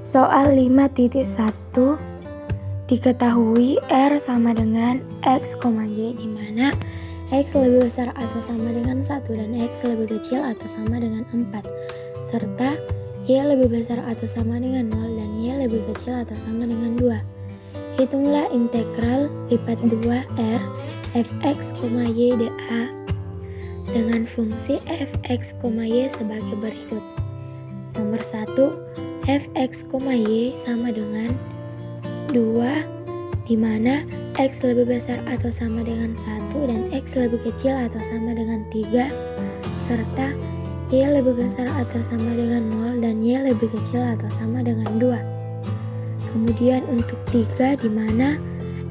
Soal 5.1 diketahui R sama dengan X, Y di mana X lebih besar atau sama dengan 1 dan X lebih kecil atau sama dengan 4 serta Y lebih besar atau sama dengan 0 dan Y lebih kecil atau sama dengan 2. Hitunglah integral lipat 2R fx, y dA dengan fungsi fx, y sebagai berikut. Nomor 1, fx, y sama dengan 2 di mana X lebih besar atau sama dengan 1 dan X lebih kecil atau sama dengan 3 serta Y lebih besar atau sama dengan 0 dan Y lebih kecil atau sama dengan 2. Kemudian untuk 3 di mana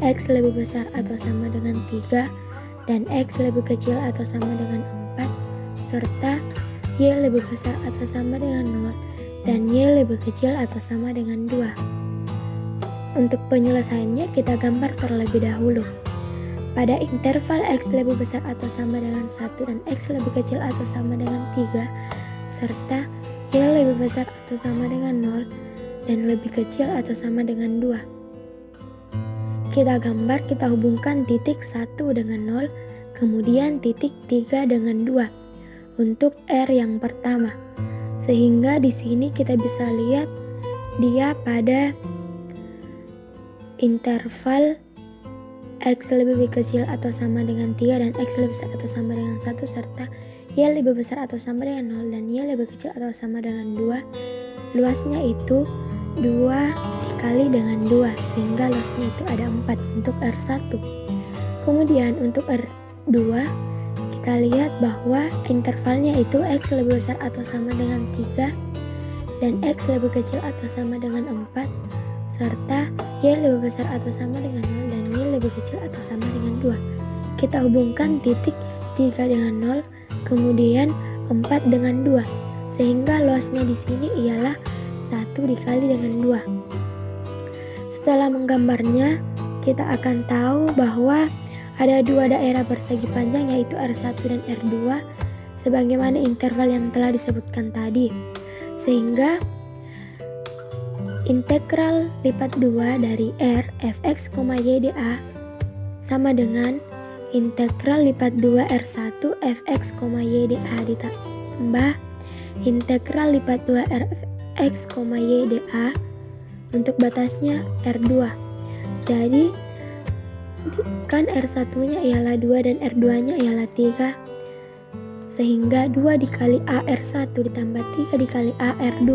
X lebih besar atau sama dengan 3 dan X lebih kecil atau sama dengan 4 serta Y lebih besar atau sama dengan 0 dan Y lebih kecil atau sama dengan 2. Untuk penyelesaiannya kita gambar terlebih dahulu. Pada interval X lebih besar atau sama dengan 1 dan X lebih kecil atau sama dengan 3 serta Y lebih besar atau sama dengan 0 dan lebih kecil atau sama dengan 2. Kita gambar, kita hubungkan titik 1 dengan 0, kemudian titik 3 dengan 2 untuk R yang pertama. Sehingga di sini kita bisa lihat dia pada interval X lebih kecil atau sama dengan 3 dan X lebih besar atau sama dengan 1 serta Y lebih besar atau sama dengan 0 dan Y lebih kecil atau sama dengan 2. Luasnya itu 2 dikali dengan 2 sehingga luasnya itu ada 4 untuk R1. Kemudian untuk R2 kita lihat bahwa intervalnya itu X lebih besar atau sama dengan 3 dan X lebih kecil atau sama dengan 4 serta Y lebih besar atau sama dengan 0 dan Y lebih kecil atau sama dengan 2. Kita hubungkan titik 3 dengan 0, kemudian 4 dengan 2, sehingga luasnya di sini ialah 1 dikali dengan 2. Setelah menggambarnya, kita akan tahu bahwa ada dua daerah persegi panjang yaitu R1 dan R2 sebagaimana interval yang telah disebutkan tadi. Sehingga integral lipat 2 dari R fx, y dA sama dengan integral lipat 2 R1 fx, y dA ditambah integral lipat 2 R fx, y dA untuk batasnya R2. Jadi kan R1 nya ialah 2 dan R2 nya ialah 3 sehingga 2 dikali AR1 ditambah 3 dikali AR2.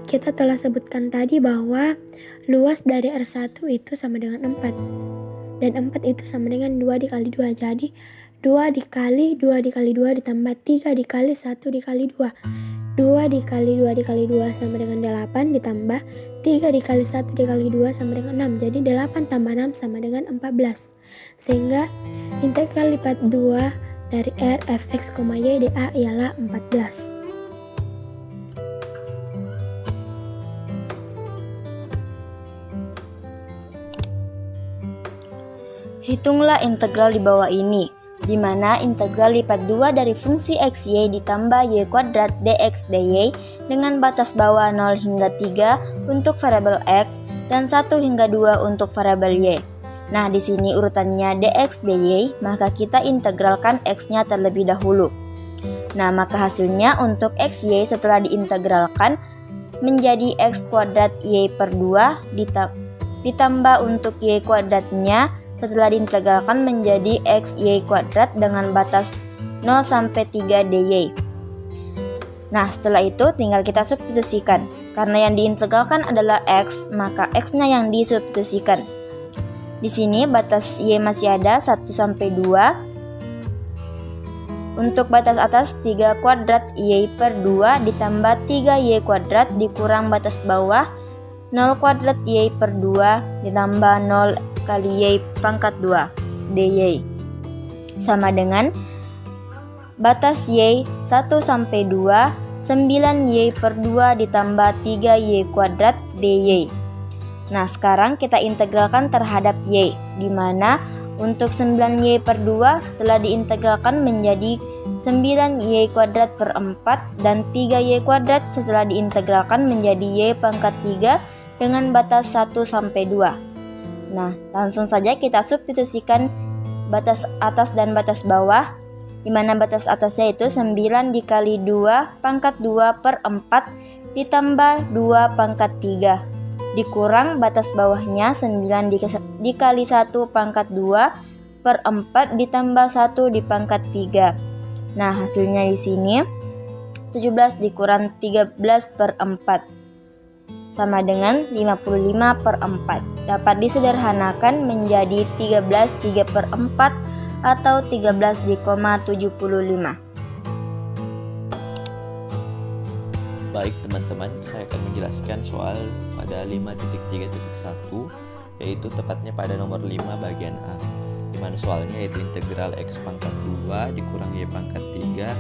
Kita telah sebutkan tadi bahwa luas dari R1 itu sama dengan 4 dan 4 itu sama dengan 2 dikali 2. Jadi 2 dikali 2 dikali 2 ditambah 3 dikali 1 dikali 2. 2 dikali 2 dikali 2 sama dengan 8 ditambah 3 dikali 1 dikali 2 sama dengan 6. Jadi 8 tambah 6 sama dengan 14. Sehingga integral lipat 2 dari R fx, y dA ialah 14. Hitunglah integral di bawah ini, di mana integral lipat 2 dari fungsi xy ditambah y kuadrat dx dy dengan batas bawah 0 hingga 3 untuk variabel x dan 1 hingga 2 untuk variabel y. Nah, di sini urutannya dx dy, maka kita integralkan x-nya terlebih dahulu. Nah, maka hasilnya untuk xy setelah diintegralkan menjadi x kuadrat y per 2 ditambah untuk y kuadratnya setelah diintegralkan menjadi x y kuadrat dengan batas 0 sampai 3 dy. Nah, setelah itu tinggal kita substitusikan. Karena yang diintegralkan adalah x, maka x-nya yang disubstitusikan. Di sini batas y masih ada 1 sampai 2. Untuk batas atas 3 kuadrat y per 2 ditambah 3 y kuadrat dikurang batas bawah 0 kuadrat y per 2 ditambah 0 kali y pangkat 2 dy sama dengan batas y 1 sampai 2 9 y per 2 ditambah 3 y kuadrat dy. Nah, sekarang kita integralkan terhadap y, di mana untuk 9y per 2 setelah diintegralkan menjadi 9y kuadrat per 4 dan 3y kuadrat setelah diintegralkan menjadi y pangkat 3 dengan batas 1 sampai 2. Nah, langsung saja kita substitusikan batas atas dan batas bawah, di mana batas atasnya itu 9 dikali 2 pangkat 2 per 4 ditambah 2 pangkat 3 dikurang batas bawahnya 9 dikali 1 pangkat 2 per 4 ditambah 1 di pangkat 3. Nah, hasilnya di sini 17 dikurang 13 per 4 sama dengan 55 per 4. Dapat disederhanakan menjadi 13 3 per 4 atau 13,75. Baik teman-teman, saya akan menjelaskan soal pada 5.3.1, yaitu tepatnya pada nomor 5 bagian A, di mana soalnya yaitu integral x pangkat 2 dikurang y pangkat 3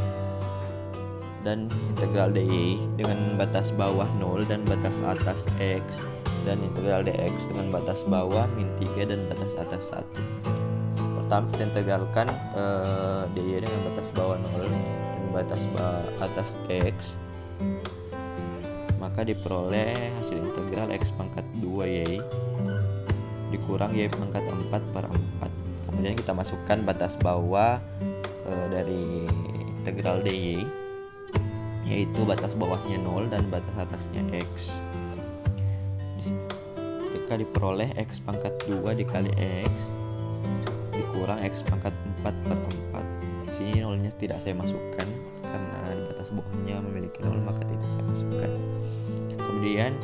dan integral dy dengan batas bawah 0 dan batas atas x, dan integral dx dengan batas bawah min 3 dan batas atas 1. Pertama kita integralkan dy dengan batas bawah 0 dan batas atas x, maka diperoleh hasil integral x pangkat 2y dikurang y pangkat 4 per 4. Kemudian kita masukkan batas bawah dari integral dy, yaitu batas bawahnya 0 dan batas atasnya x. Jika diperoleh x pangkat 2 dikali x dikurang x pangkat 4 per 4. Di sini nolnya tidak saya masukkan karena di batas bawahnya memiliki 0, maka tidak saya masukkan. Kemudian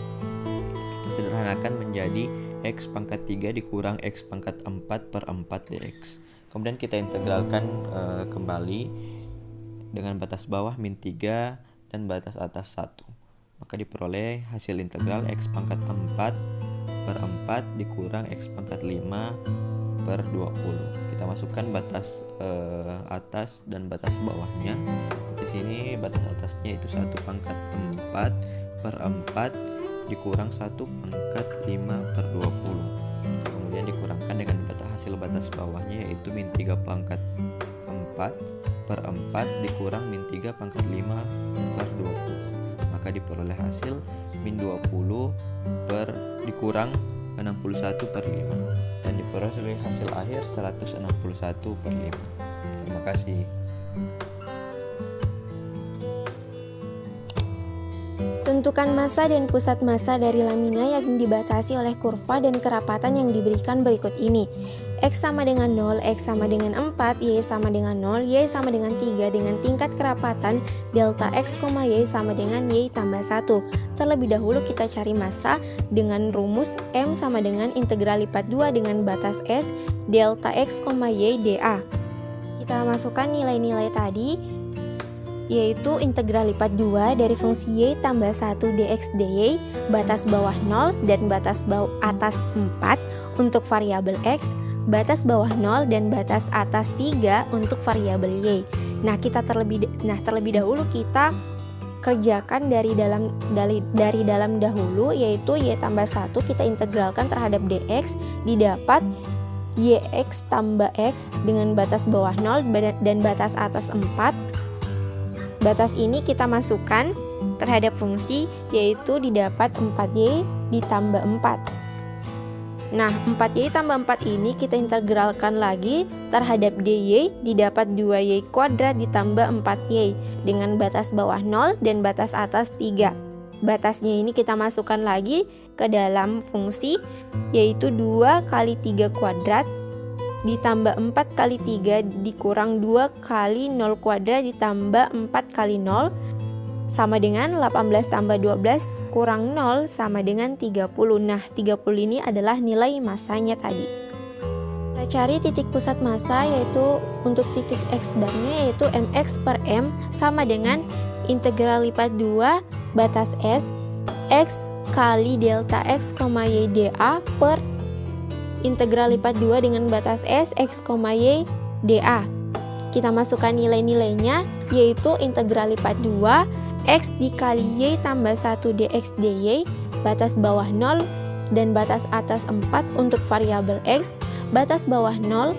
kita sederhanakan menjadi x pangkat 3 dikurang x pangkat 4 per 4 dx. Kemudian kita integralkan kembali dengan batas bawah min 3 dan batas atas 1. Maka diperoleh hasil integral x pangkat 4 per 4 dikurang x pangkat 5 per 20. Kita masukkan batas atas dan batas bawahnya. Di sini batas atasnya itu 1 pangkat 4 per 4 dikurang 1 pangkat 5 per 20. Kemudian dikurangkan dengan hasil batas bawahnya yaitu min 3 pangkat 4 per 4 dikurang min 3 pangkat 5 per 20. Maka diperoleh hasil min 20 per dikurang 61 per 5 dan diperoleh hasil akhir 161 per 5. Terima kasih. Tentukan massa dan pusat massa dari lamina yang dibatasi oleh kurva dan kerapatan yang diberikan berikut ini. X sama dengan 0, X sama dengan 4, Y sama dengan 0, Y sama dengan 3 dengan tingkat kerapatan delta X, Y sama dengan Y tambah 1. Terlebih dahulu kita cari massa dengan rumus M sama dengan integral lipat 2 dengan batas S delta X, Y dA. Kita masukkan nilai-nilai tadi, yaitu integral lipat 2 dari fungsi y tambah 1 dx dy batas bawah 0 dan batas bawah atas 4 untuk variabel x, batas bawah 0 dan batas atas 3 untuk variabel y. Nah, terlebih dahulu kita kerjakan dari dalam dahulu, yaitu y tambah 1 kita integralkan terhadap dx, didapat yx tambah x dengan batas bawah 0 dan batas atas 4. Batas ini kita masukkan terhadap fungsi, yaitu didapat 4y ditambah 4. Nah, 4y tambah 4 ini kita integralkan lagi terhadap dy, didapat 2y kuadrat ditambah 4y dengan batas bawah 0 dan batas atas 3. Batasnya ini kita masukkan lagi ke dalam fungsi, yaitu 2 kali 3 kuadrat ditambah 4 kali 3 dikurang 2 kali 0 kuadrat ditambah 4 kali 0 sama dengan 18 tambah 12 kurang 0 sama dengan 30. Nah, 30 ini adalah nilai massanya tadi. Kita cari titik pusat massa, yaitu untuk titik x barnya yaitu mx per m sama dengan integral lipat 2 batas s x kali delta x, y dA per integral lipat 2 dengan batas S, X, Y, dA. Kita masukkan nilai-nilainya, yaitu integral lipat 2, X dikali Y tambah 1 dx dy, batas bawah 0 dan batas atas 4 untuk variabel X, batas bawah 0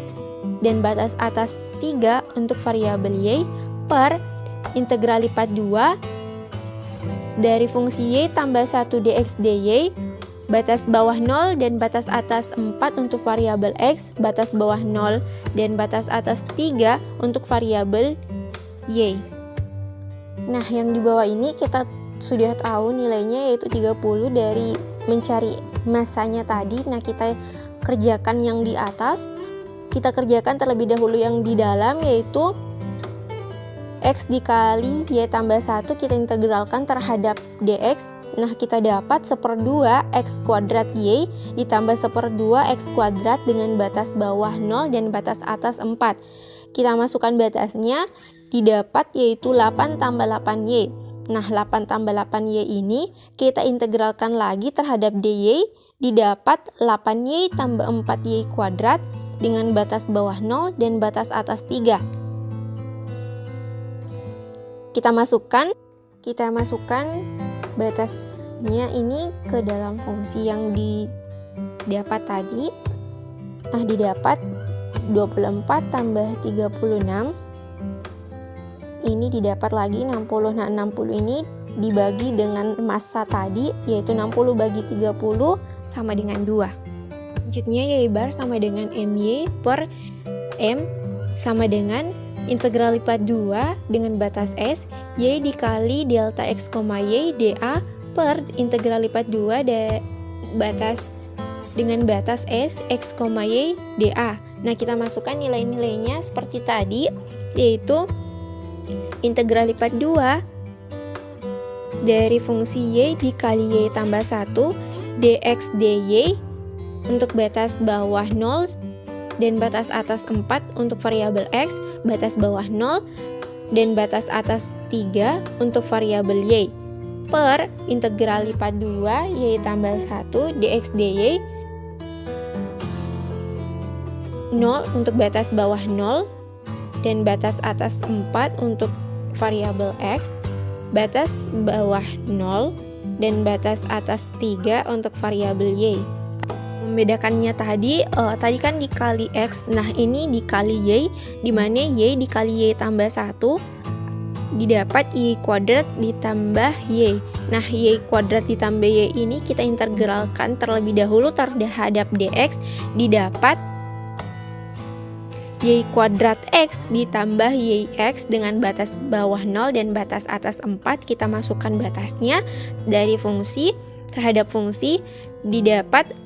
dan batas atas 3 untuk variabel Y, per integral lipat 2 dari fungsi y tambah 1 dx dy, batas bawah 0 dan batas atas 4 untuk variabel x, batas bawah 0 dan batas atas 3 untuk variabel y. Nah, yang di bawah ini kita sudah tahu nilainya yaitu 30 dari mencari masanya tadi. Nah, kita kerjakan yang di atas. Kita kerjakan terlebih dahulu yang di dalam, yaitu x dikali y tambah 1 kita integralkan terhadap dx. Nah, kita dapat 1/2 x kuadrat y ditambah 1/2 x kuadrat dengan batas bawah 0 dan batas atas 4. Kita masukkan batasnya, didapat yaitu 8 tambah 8y. Nah, 8 tambah 8y ini kita integralkan lagi terhadap dy, didapat 8y tambah 4y kuadrat dengan batas bawah 0 dan batas atas 3. Kita masukkan batasnya ini ke dalam fungsi yang didapat tadi. Nah, didapat 24 tambah 36. Ini didapat lagi 60. Nah, 60 ini dibagi dengan massa tadi, yaitu 60 bagi 30 sama dengan 2. Selanjutnya y bar sama dengan my per m sama dengan integral lipat 2 dengan batas s y dikali delta x, y dA per integral lipat 2 batas dengan batas s x, y dA. Nah, kita masukkan nilai-nilainya seperti tadi, yaitu integral lipat 2 dari fungsi y dikali y tambah 1 dx dy untuk batas bawah 0 dan batas atas 4 untuk variabel x, batas bawah 0 dan batas atas 3 untuk variabel y, per integral lipat 2 y tambah 1 dx dy 0 untuk batas bawah 0 dan batas atas 4 untuk variabel x, batas bawah 0 dan batas atas 3 untuk variabel y. Membedakannya tadi kan dikali x, nah ini dikali y, dimana y dikali y tambah 1 didapat y kuadrat ditambah y. Nah, y kuadrat ditambah y ini kita integralkan terlebih dahulu terhadap dx, didapat y kuadrat x ditambah y x dengan batas bawah 0 dan batas atas 4. Kita masukkan batasnya dari fungsi terhadap fungsi, didapat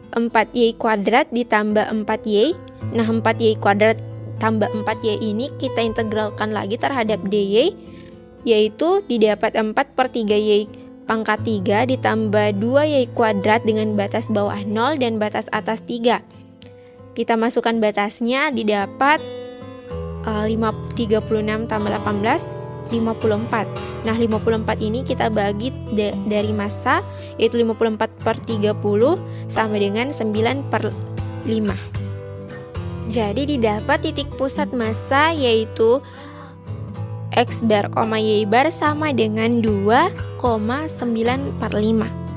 4y kuadrat ditambah 4y. Nah, 4y kuadrat tambah 4y ini kita integralkan lagi terhadap dy, yaitu didapat 4 per 3y pangkat 3 ditambah 2y kuadrat dengan batas bawah 0 dan batas atas 3. Kita masukkan batasnya, didapat 36 tambah 18, 54. Nah, 54 ini kita bagi dari massa, yaitu 54 per 30 sama dengan 9 per 5. Jadi didapat titik pusat massa yaitu x bar, y bar sama dengan 2,9 per 5.